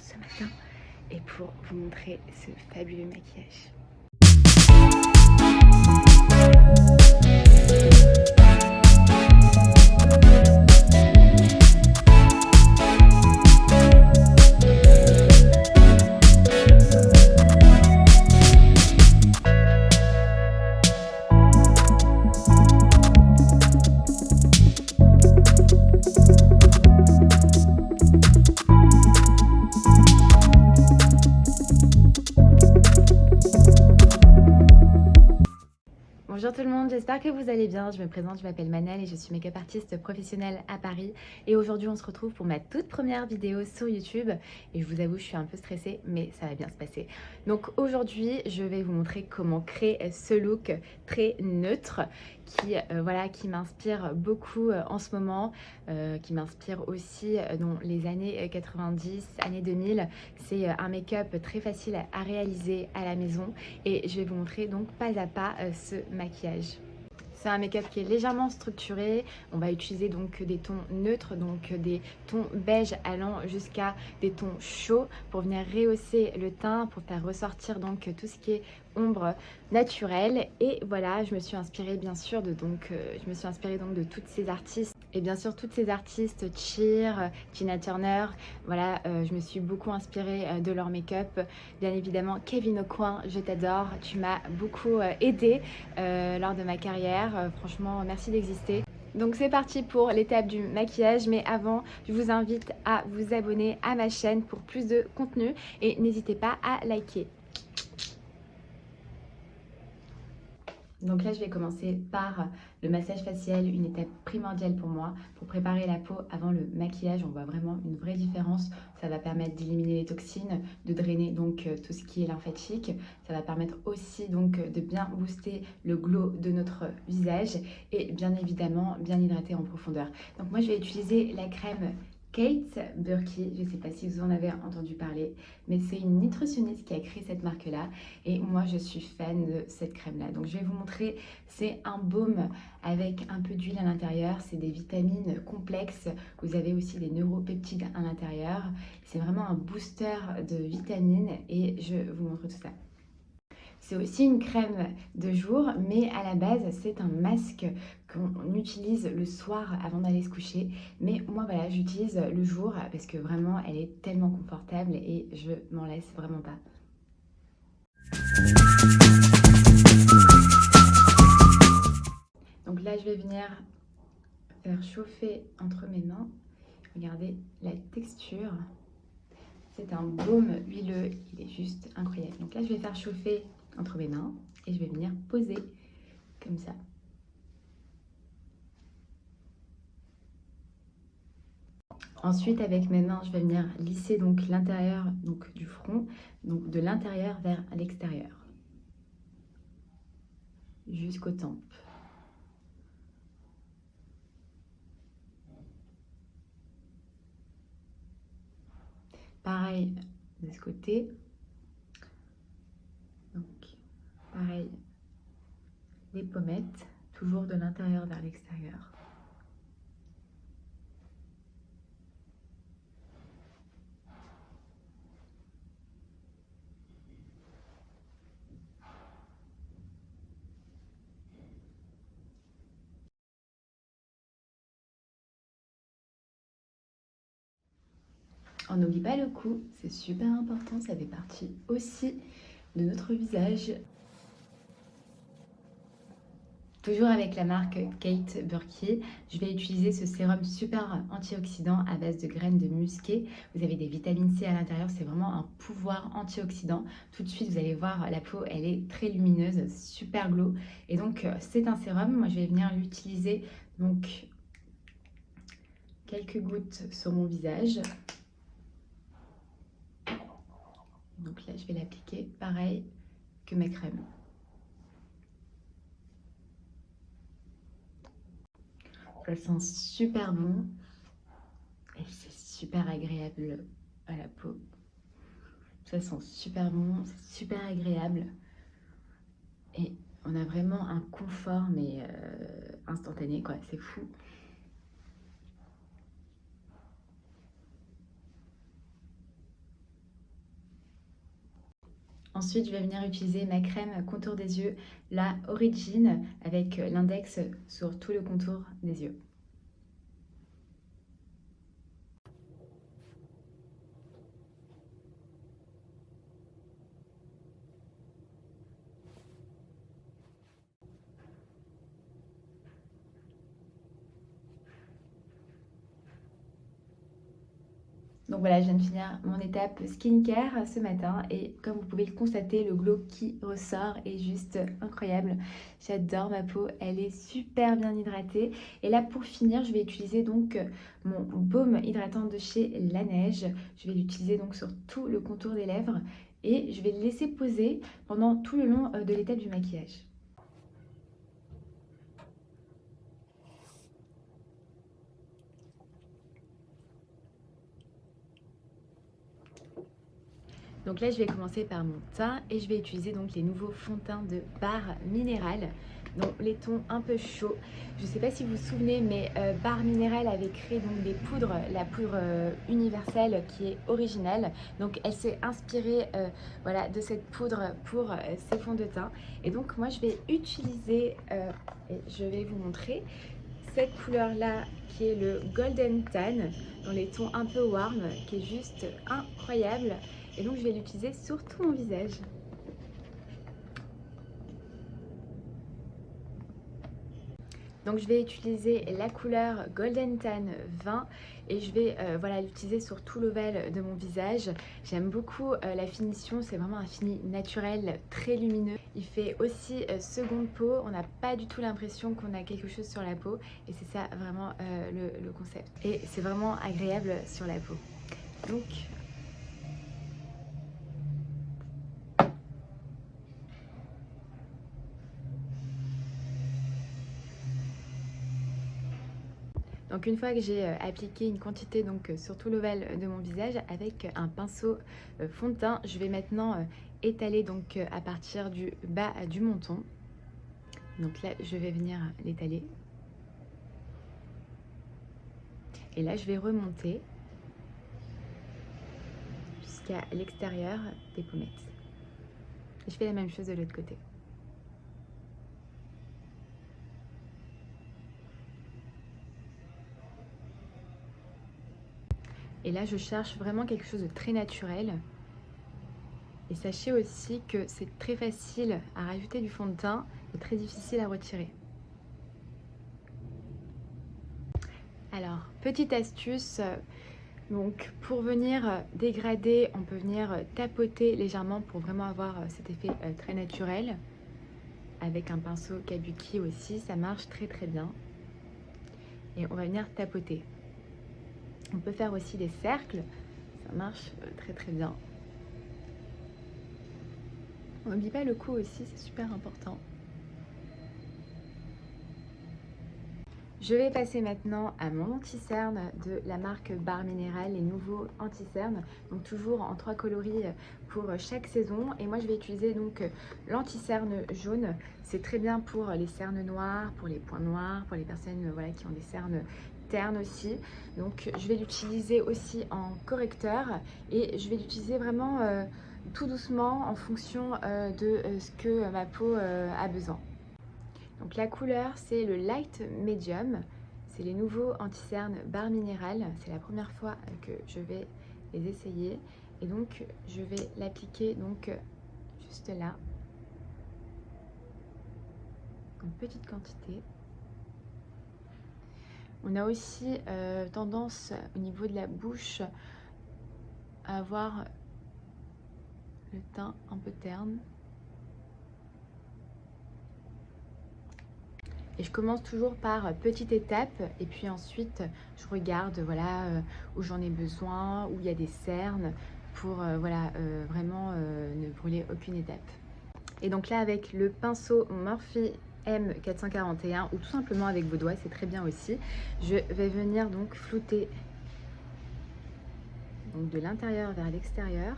ce matin et pour vous montrer ce fabuleux maquillage. Bonjour tout le monde, j'espère que vous allez bien. Je me présente, je m'appelle Manel et je suis make-up artiste professionnelle à Paris. Et aujourd'hui, on se retrouve pour ma toute première vidéo sur YouTube. Et je vous avoue, je suis un peu stressée, mais ça va bien se passer. Donc aujourd'hui, je vais vous montrer comment créer ce look très neutre qui m'inspire beaucoup en ce moment, qui m'inspire aussi dans les années 90, années 2000. C'est un make-up très facile à réaliser à la maison et je vais vous montrer donc pas à pas ce maquillage. C'est un make-up qui est légèrement structuré. On va utiliser donc des tons neutres, donc des tons beige allant jusqu'à des tons chauds pour venir rehausser le teint, pour faire ressortir donc tout ce qui est ombre naturelle. Et voilà, je me suis inspirée bien sûr de toutes ces artistes. Et bien sûr, toutes ces artistes, Cheer, Tina Turner, voilà, je me suis beaucoup inspirée de leur make-up. Bien évidemment, Kevin Aucoin, je t'adore, tu m'as beaucoup aidée lors de ma carrière. Franchement, merci d'exister. Donc c'est parti pour l'étape du maquillage, mais avant, je vous invite à vous abonner à ma chaîne pour plus de contenu et n'hésitez pas à liker. Donc là, je vais commencer par le massage facial, une étape primordiale pour moi. Pour préparer la peau avant le maquillage, on voit vraiment une vraie différence. Ça va permettre d'éliminer les toxines, de drainer donc tout ce qui est lymphatique. Ça va permettre aussi donc de bien booster le glow de notre visage et bien évidemment bien hydrater en profondeur. Donc moi, je vais utiliser la crème Kate Burkey, je ne sais pas si vous en avez entendu parler, mais c'est une nutritionniste qui a créé cette marque-là et moi je suis fan de cette crème-là. Donc je vais vous montrer, c'est un baume avec un peu d'huile à l'intérieur, c'est des vitamines complexes, vous avez aussi des neuropeptides à l'intérieur, c'est vraiment un booster de vitamines et je vous montre tout ça. C'est aussi une crème de jour, mais à la base, c'est un masque qu'on utilise le soir avant d'aller se coucher. Mais moi, voilà, j'utilise le jour parce que vraiment, elle est tellement confortable et je m'en lasse vraiment pas. Donc là, je vais venir faire chauffer entre mes mains. Regardez la texture. C'est un baume huileux, il est juste incroyable. Donc là, je vais faire chauffer entre mes mains et je vais venir poser comme ça. Ensuite, avec mes mains, je vais venir lisser donc l'intérieur du front, donc de l'intérieur vers l'extérieur, jusqu'aux tempes. Pareil de ce côté. Donc, pareil, les pommettes, toujours de l'intérieur vers l'extérieur. On n'oublie pas le cou, c'est super important, ça fait partie aussi de notre visage. Toujours avec la marque Kate Burkey, je vais utiliser ce sérum super antioxydant à base de graines de musqué. Vous avez des vitamines C à l'intérieur, c'est vraiment un pouvoir antioxydant. Tout de suite, vous allez voir, la peau, elle est très lumineuse, super glow. Et donc, c'est un sérum, moi je vais venir l'utiliser donc quelques gouttes sur mon visage. Donc là, je vais l'appliquer pareil que ma crème. Ça sent super bon et c'est super agréable à la peau. Ça sent super bon, c'est super agréable et on a vraiment un confort mais instantané quoi, c'est fou. Ensuite, je vais venir utiliser ma crème contour des yeux, la Origin, avec l'index sur tout le contour des yeux. Donc voilà, je viens de finir mon étape skincare ce matin et comme vous pouvez le constater, le glow qui ressort est juste incroyable. J'adore ma peau, elle est super bien hydratée. Et là pour finir, je vais utiliser donc mon baume hydratant de chez Laneige. Je vais l'utiliser donc sur tout le contour des lèvres et je vais le laisser poser pendant tout le long de l'étape du maquillage. Donc là, je vais commencer par mon teint et je vais utiliser donc les nouveaux fonds de teint de Barre Minéral. Donc les tons un peu chauds. Je ne sais pas si vous vous souvenez, mais Barre Minéral avait créé donc des poudres, la poudre universelle qui est originale. Donc elle s'est inspirée voilà, de cette poudre pour ses fonds de teint. Et donc moi, je vais utiliser, et je vais vous montrer cette couleur-là qui est le Golden Tan dans les tons un peu warm, qui est juste incroyable. Et donc je vais l'utiliser sur tout mon visage. Donc je vais utiliser la couleur Golden Tan 20 et je vais voilà, l'utiliser sur tout l'ovale de mon visage. J'aime beaucoup la finition, c'est vraiment un fini naturel, très lumineux. Il fait aussi seconde peau, on n'a pas du tout l'impression qu'on a quelque chose sur la peau et c'est ça vraiment le concept. Et c'est vraiment agréable sur la peau. Donc Donc une fois que j'ai appliqué une quantité sur tout l'ovale de mon visage avec un pinceau fond de teint, je vais maintenant étaler à partir du bas du menton. Donc là, je vais venir l'étaler. Et là, je vais remonter jusqu'à l'extérieur des pommettes. Je fais la même chose de l'autre côté. Et là, je cherche vraiment quelque chose de très naturel. Et sachez aussi que c'est très facile à rajouter du fond de teint et très difficile à retirer. Alors, petite astuce, donc pour venir dégrader, on peut venir tapoter légèrement pour vraiment avoir cet effet très naturel. Avec un pinceau kabuki aussi, ça marche très très bien. Et on va venir tapoter. On peut faire aussi des cercles, ça marche très très bien. On n'oublie pas le cou aussi, c'est super important. Je vais passer maintenant à mon anti-cerne de la marque Barre Minéral, les nouveaux anti-cernes, donc toujours en 3 coloris pour chaque saison. Et moi je vais utiliser donc l'anti-cerne jaune, c'est très bien pour les cernes noires, pour les points noirs, pour les personnes voilà, qui ont des cernes ternes aussi. Donc je vais l'utiliser aussi en correcteur et je vais l'utiliser vraiment tout doucement en fonction de ce que ma peau a besoin. Donc la couleur, c'est le Light Medium. C'est les nouveaux anti-cernes Barre Minéral. C'est la première fois que je vais les essayer. Et donc, je vais l'appliquer juste là. En petite quantité. On a aussi tendance au niveau de la bouche à avoir le teint un peu terne. Et je commence toujours par petite étape et puis ensuite je regarde voilà, où j'en ai besoin, où il y a des cernes pour voilà, vraiment ne brûler aucune étape. Et donc là avec le pinceau Morphe M441 ou tout simplement avec vos doigts, c'est très bien aussi. Je vais venir donc flouter donc de l'intérieur vers l'extérieur.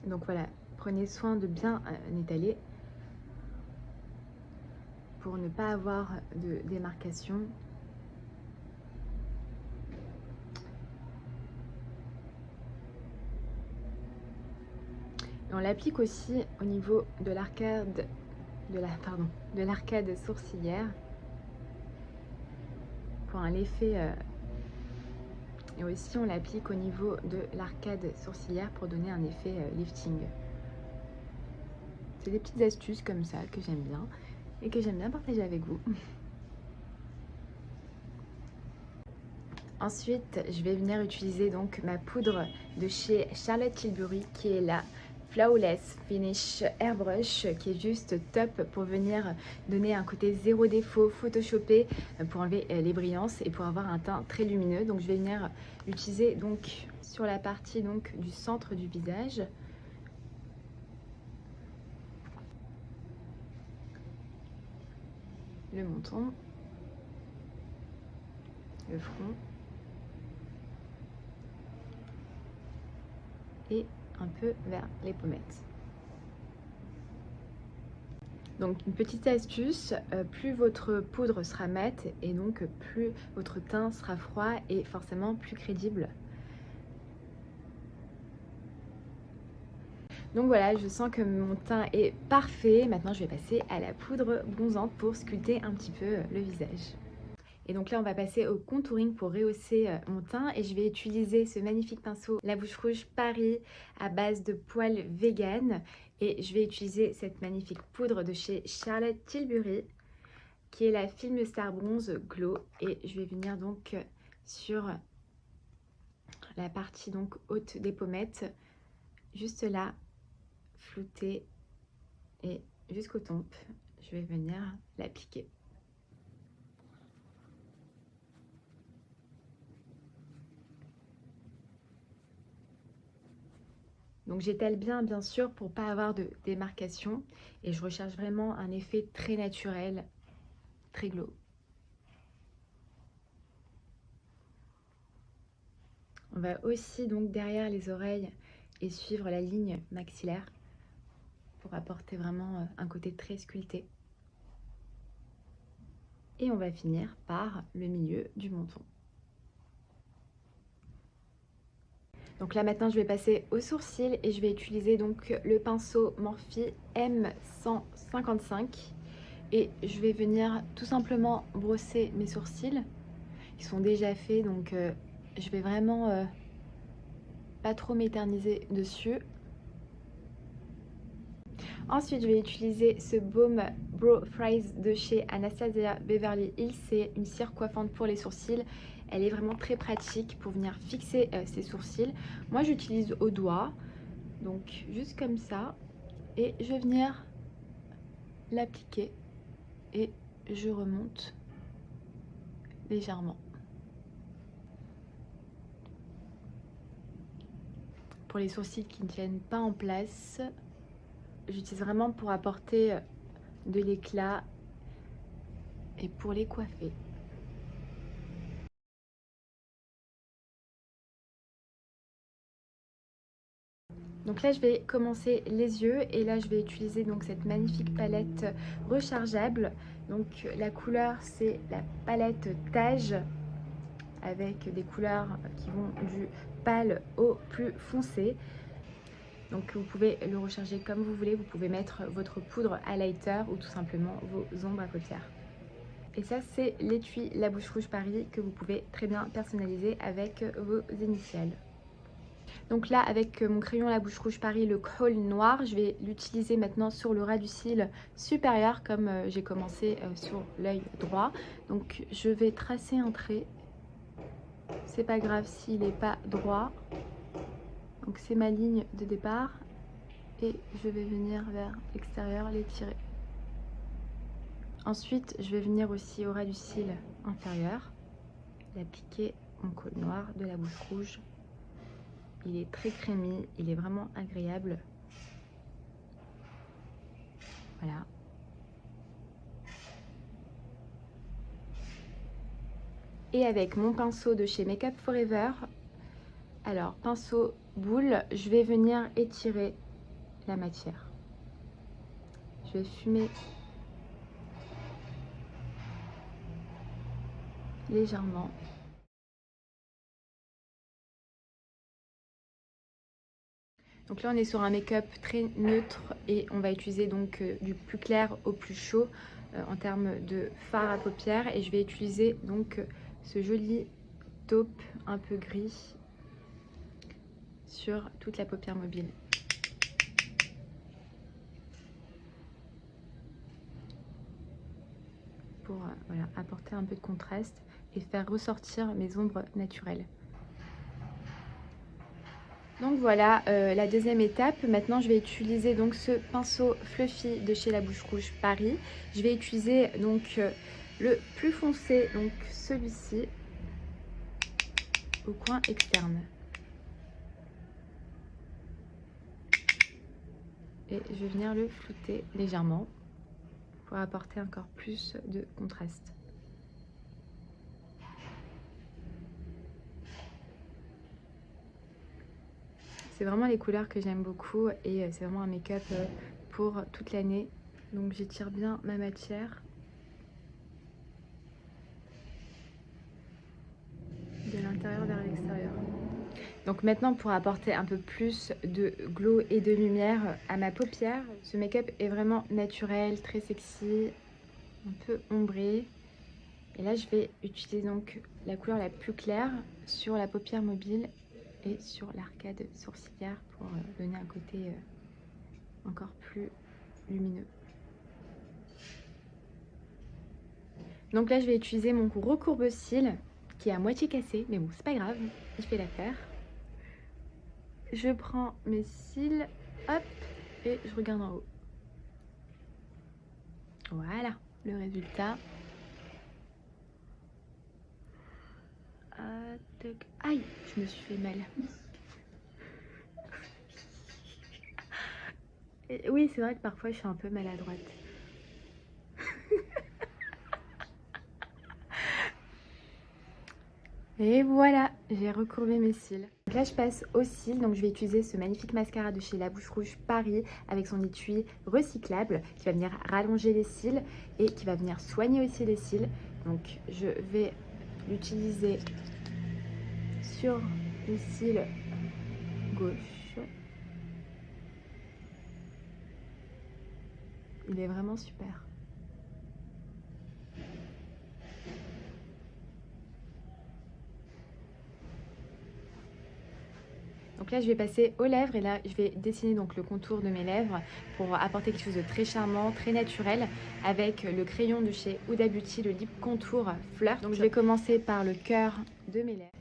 Donc voilà, prenez soin de bien étaler pour ne pas avoir de démarcation. Et on l'applique aussi au niveau de l'arcade de l'arcade sourcilière pour un effet et aussi on l'applique au niveau de l'arcade sourcilière pour donner un effet lifting. C'est des petites astuces comme ça que j'aime bien et que j'aime bien partager avec vous. Ensuite, je vais venir utiliser donc ma poudre de chez Charlotte Tilbury qui est la Flawless Finish Airbrush, qui est juste top pour venir donner un côté zéro défaut, photoshopé, pour enlever les brillances et pour avoir un teint très lumineux. Donc je vais venir l'utiliser donc sur la partie donc du centre du visage. Le menton, le front et un peu vers les pommettes. Donc une petite astuce, plus votre poudre sera mate et donc plus votre teint sera froid et forcément plus crédible. Donc voilà, je sens que mon teint est parfait. Maintenant je vais passer à la poudre bronzante pour sculpter un petit peu le visage. Et donc là, on va passer au contouring pour rehausser mon teint. Et je vais utiliser ce magnifique pinceau La Bouche Rouge Paris à base de poils vegan. Et je vais utiliser cette magnifique poudre de chez Charlotte Tilbury, qui est la Film Star Bronze Glow. Et je vais venir donc sur la partie donc haute des pommettes, juste là, flouter et jusqu'aux tempes. Je vais venir l'appliquer. Donc j'étale bien sûr pour pas avoir de démarcation et je recherche vraiment un effet très naturel, très glow. On va aussi donc derrière les oreilles et suivre la ligne maxillaire pour apporter vraiment un côté très sculpté. Et on va finir par le milieu du menton. Donc là maintenant je vais passer aux sourcils et je vais utiliser donc le pinceau Morphe M155 et je vais venir tout simplement brosser mes sourcils. Ils sont déjà faits donc je vais vraiment pas trop m'éterniser dessus. Ensuite je vais utiliser ce baume Brow Frizz de chez Anastasia Beverly Hills. C'est une cire coiffante pour les sourcils. Elle est vraiment très pratique pour venir fixer ses sourcils. Moi j'utilise au doigt, donc juste comme ça, et je vais venir l'appliquer et je remonte légèrement. Pour les sourcils qui ne tiennent pas en place, j'utilise vraiment pour apporter de l'éclat et pour les coiffer. Donc là je vais commencer les yeux et là je vais utiliser donc cette magnifique palette rechargeable. Donc la couleur c'est la palette Tage avec des couleurs qui vont du pâle au plus foncé. Donc vous pouvez le recharger comme vous voulez, vous pouvez mettre votre poudre highlighter ou tout simplement vos ombres à paupières. Et ça c'est l'étui La Bouche Rouge Paris que vous pouvez très bien personnaliser avec vos initiales. Donc là avec mon crayon La Bouche Rouge Paris, le crayon noir, je vais l'utiliser maintenant sur le ras du cil supérieur comme j'ai commencé sur l'œil droit. Donc je vais tracer un trait, c'est pas grave s'il n'est pas droit. Donc c'est ma ligne de départ et je vais venir vers l'extérieur l'étirer. Ensuite je vais venir aussi au ras du cil inférieur, l'appliquer en col noir de La Bouche Rouge. Il est très crémy, il est vraiment agréable. Voilà. Et avec mon pinceau de chez Make Up Forever, alors pinceau boule, je vais venir étirer la matière. Je vais fumer légèrement. Donc là on est sur un make-up très neutre et on va utiliser donc du plus clair au plus chaud en termes de fard à paupières. Et je vais utiliser donc ce joli taupe un peu gris sur toute la paupière mobile. Pour voilà, apporter un peu de contraste et faire ressortir mes ombres naturelles. Donc voilà la deuxième étape. Maintenant je vais utiliser donc ce pinceau Fluffy de chez La Bouche Rouge Paris. Je vais utiliser donc le plus foncé, donc celui-ci, au coin externe. Et je vais venir le flouter légèrement pour apporter encore plus de contraste. C'est vraiment les couleurs que j'aime beaucoup et c'est vraiment un make-up pour toute l'année. Donc j'étire bien ma matière de l'intérieur vers l'extérieur. Donc maintenant, pour apporter un peu plus de glow et de lumière à ma paupière, ce make-up est vraiment naturel, très sexy, un peu ombré. Et là, je vais utiliser donc la couleur la plus claire sur la paupière mobile et sur l'arcade sourcilière pour donner un côté encore plus lumineux. Donc là, je vais utiliser mon recourbe-cils qui est à moitié cassé, mais bon, c'est pas grave, je vais la faire. Je prends mes cils, hop, et je regarde en haut. Voilà, le résultat. Aïe, je me suis fait mal. Et oui, c'est vrai que parfois je suis un peu maladroite. Et voilà, j'ai recourbé mes cils. Donc là, je passe aux cils. Donc je vais utiliser ce magnifique mascara de chez La Bouche Rouge Paris avec son étui recyclable qui va venir rallonger les cils et qui va venir soigner aussi les cils. Donc je vais l'utiliser sur le cil gauche. Il est vraiment super. Donc là, je vais passer aux lèvres et là, je vais dessiner donc le contour de mes lèvres pour apporter quelque chose de très charmant, très naturel avec le crayon de chez Huda Beauty, le Lip Contour Flirt. Donc je vais commencer par le cœur de mes lèvres.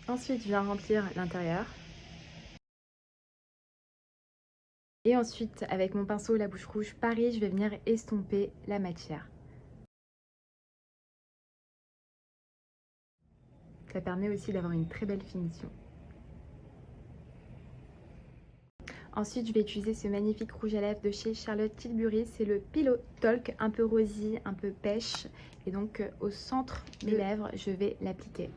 Ensuite, je viens remplir l'intérieur. Et ensuite, avec mon pinceau La Bouche Rouge Paris, je vais venir estomper la matière. Ça permet aussi d'avoir une très belle finition. Ensuite, je vais utiliser ce magnifique rouge à lèvres de chez Charlotte Tilbury. C'est le Pillow Talk, un peu rosy, un peu pêche. Et donc, au centre des lèvres, je vais l'appliquer.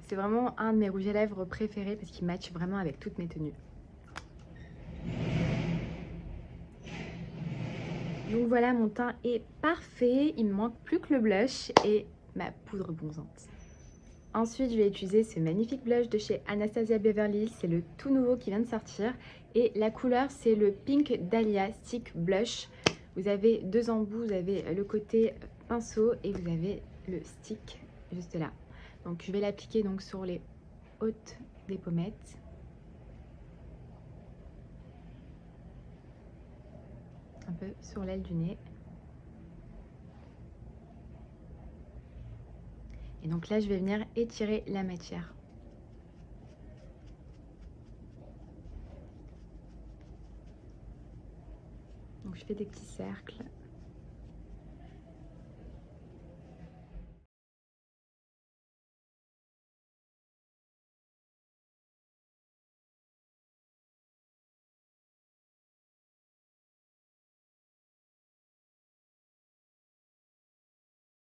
C'est vraiment un de mes rouges à lèvres préférés parce qu'il match vraiment avec toutes mes tenues. Donc voilà, mon teint est parfait. Il me manque plus que le blush et ma poudre bronzante. Ensuite, je vais utiliser ce magnifique blush de chez Anastasia Beverly Hills. C'est le tout nouveau qui vient de sortir. Et la couleur, c'est le Pink Dahlia Stick Blush. Vous avez deux embouts. Vous avez le côté pinceau et vous avez le stick juste là. Donc, je vais l'appliquer donc sur les hautes des pommettes. Un peu sur l'aile du nez. Et donc là, je vais venir étirer la matière. Donc je fais des petits cercles